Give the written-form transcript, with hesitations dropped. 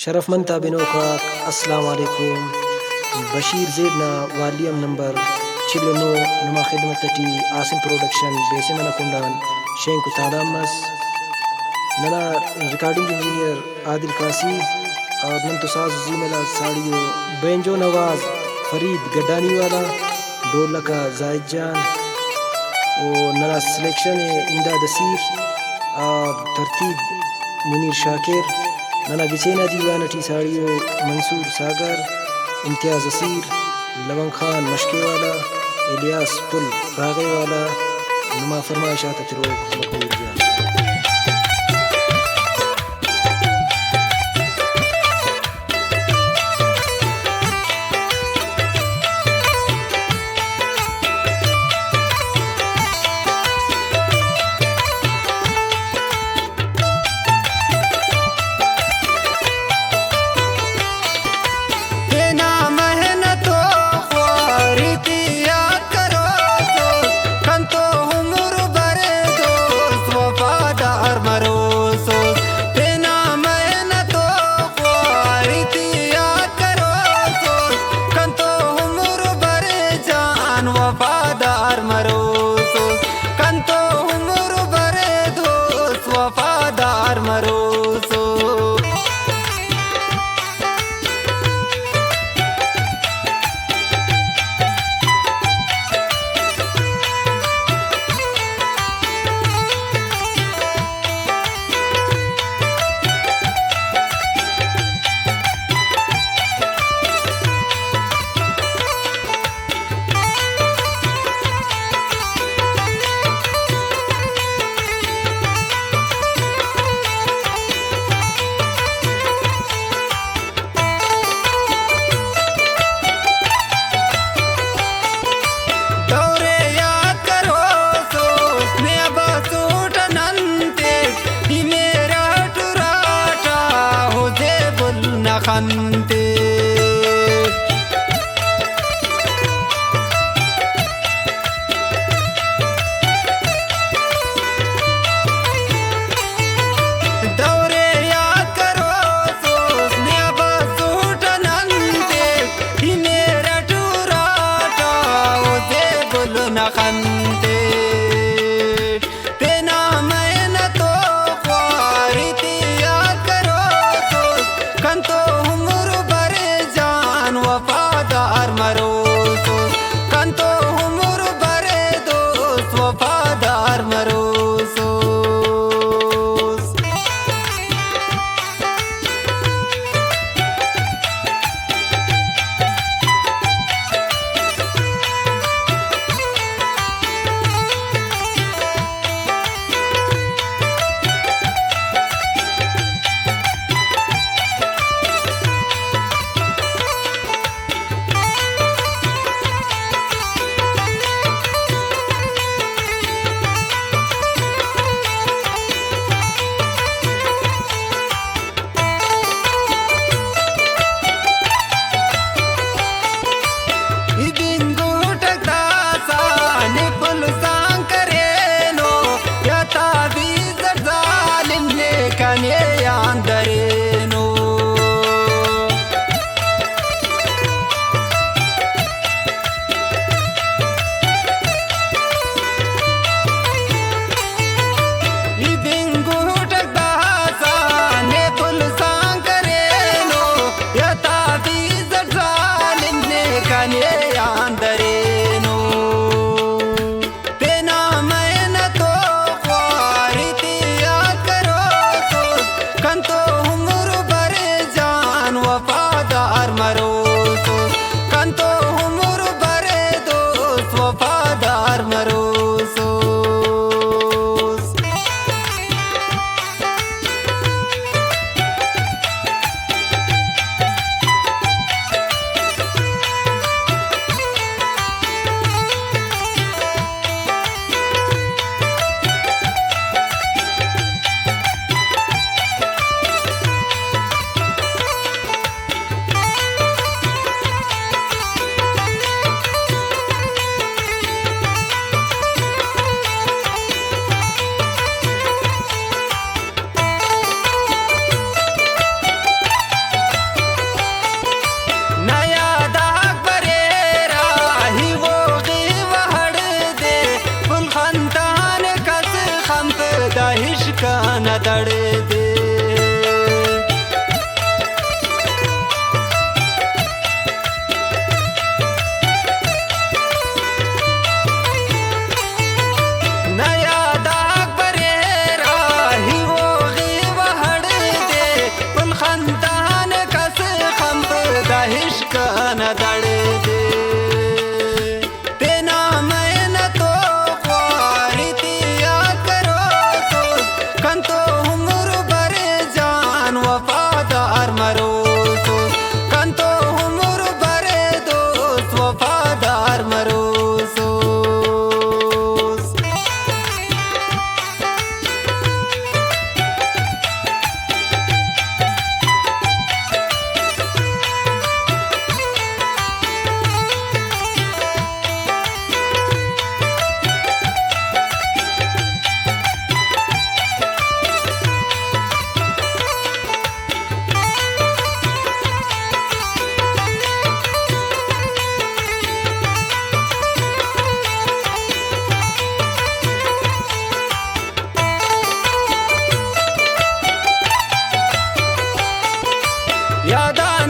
शरफमंद ताबिनों का अस्सलाम वालेकुम। बशीर ज़ेबना वालियम नंबर 49 नुमा खिदमतटी आसिम प्रोडक्शन बेसे मना कुंडान शेंकु तादामस नना रिकॉर्डिंग इंजीनियर आदिल कासी और नंतो साज जीमेला साड़ियो बेंजो नवाज फरीद गड्डानी वाला ढोलका जायद जान और नना सिलेक्शन इमदाद असीर और तरतीब मुनीर शाकिर नना गिचेना दीवानटी साड़ियो मंसूर सागर इम्तियाज़ असीर लवंग खान मशके वाला इलियास पुल रागे वाला नुमा फरमाइशात तरोग मकबूल जान। वफादार मरोसो कंतो उम्र बरे दोस्त वफादार मरोसो खंते दौरे याद करो सोचने बसूट नंदे ही मेरा टूराटा उसे बुल न खंते तेना मैं तो ख्वारी याद करो सोच कंतो यादा